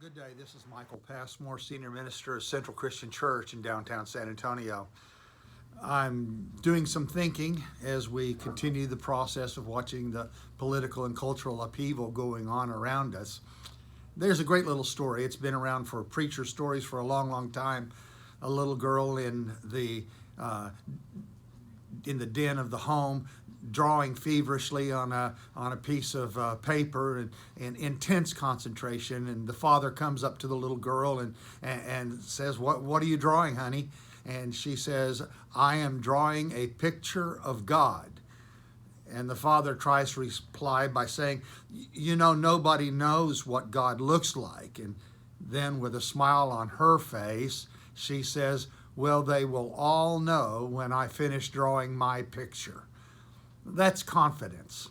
Good day. This is Michael Passmore, Senior Minister of Central Christian Church in downtown San Antonio. I'm doing some thinking as we continue the process of watching the political and cultural upheaval going on around us. There's a great little story. It's been around for preacher stories for a long, long time. A little girl in the den of the home, drawing feverishly on a piece of paper and intense concentration. And the father comes up to the little girl and says, "What are you drawing, honey?" And she says, "I am drawing a picture of God." And the father tries to reply by saying, "Nobody knows what God looks like." And then with a smile on her face, she says, "Well, they will all know when I finish drawing my picture." That's confidence,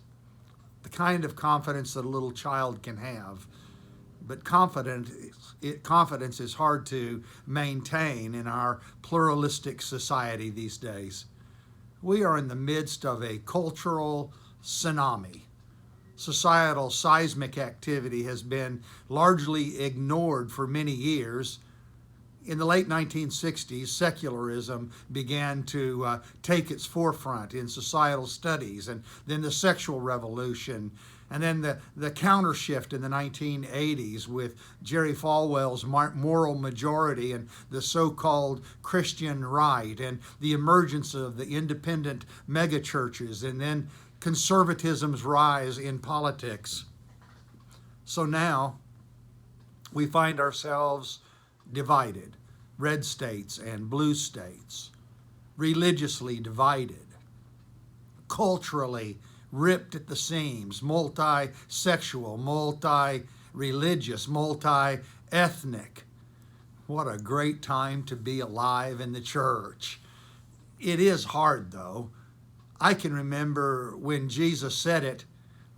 the kind of confidence that a little child can have. But confidence is hard to maintain in our pluralistic society these days. We are in the midst of a cultural tsunami. Societal seismic activity has been largely ignored for many years. In the late 1960s, secularism began to take its forefront in societal studies, and then the sexual revolution, and then the counter shift in the 1980s with Jerry Falwell's moral majority and the so-called Christian right, and the emergence of the independent megachurches, and then conservatism's rise in politics. So now we find ourselves divided, red states and blue states, religiously divided, culturally ripped at the seams, multi-sexual, multi-religious, multi-ethnic. What a great time to be alive in the church. It is hard, though. I can remember when Jesus said it,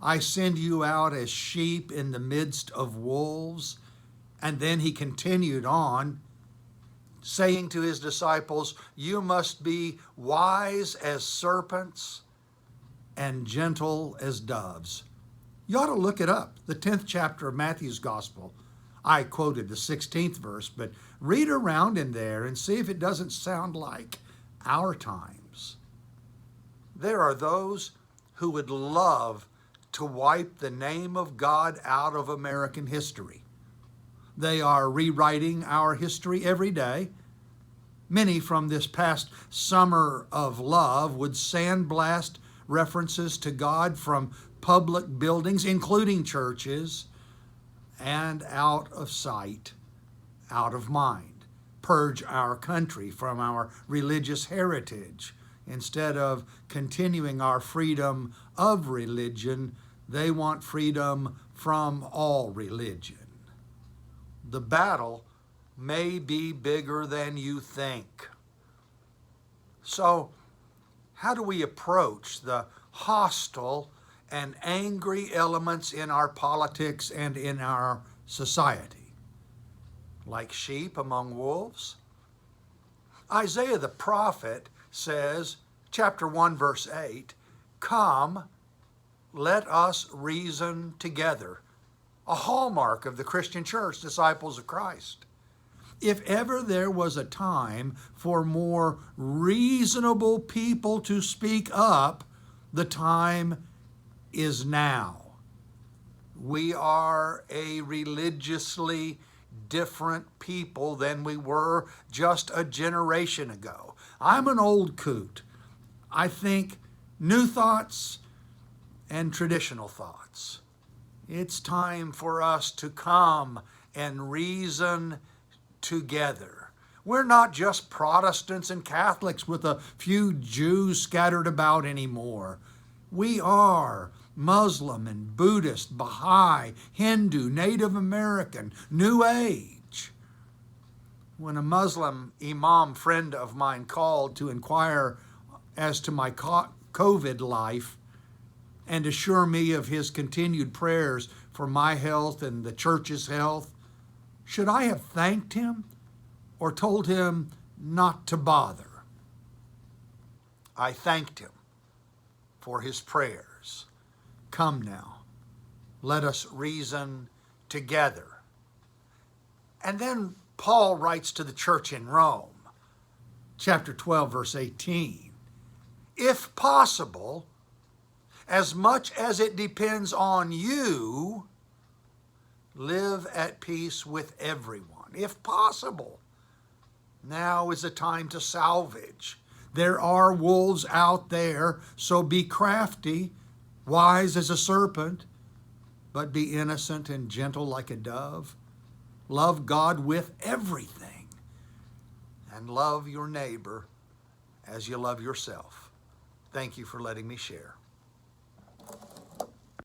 "I send you out as sheep in the midst of wolves." And then he continued on, saying to his disciples, "You must be wise as serpents and gentle as doves." You ought to look it up, the 10th chapter of Matthew's Gospel. I quoted the 16th verse, but read around in there and see if it doesn't sound like our times. There are those who would love to wipe the name of God out of American history. They are rewriting our history every day. Many from this past summer of love would sandblast references to God from public buildings, including churches, and out of sight, out of mind. Purge our country from our religious heritage. Instead of continuing our freedom of religion, they want freedom from all religion. The battle may be bigger than you think. So, how do we approach the hostile and angry elements in our politics and in our society? Like sheep among wolves? Isaiah the prophet says, chapter 1, verse 8, "Come, let us reason together." A hallmark of the Christian church, disciples of Christ. If ever there was a time for more reasonable people to speak up, the time is now. We are a religiously different people than we were just a generation ago. I'm an old coot. I think new thoughts and traditional thoughts. It's time for us to come and reason together. We're not just Protestants and Catholics with a few Jews scattered about anymore. We are Muslim and Buddhist, Baha'i, Hindu, Native American, New Age. When a Muslim imam friend of mine called to inquire as to my COVID life, and assure me of his continued prayers for my health and the church's health, should I have thanked him or told him not to bother? I thanked him for his prayers. Come now, let us reason together. And then Paul writes to the church in Rome, chapter 12, verse 18. If possible, as much as it depends on you, live at peace with everyone. If possible, now is the time to salvage. There are wolves out there, so be crafty, wise as a serpent, but be innocent and gentle like a dove. Love God with everything, and love your neighbor as you love yourself. Thank you for letting me share.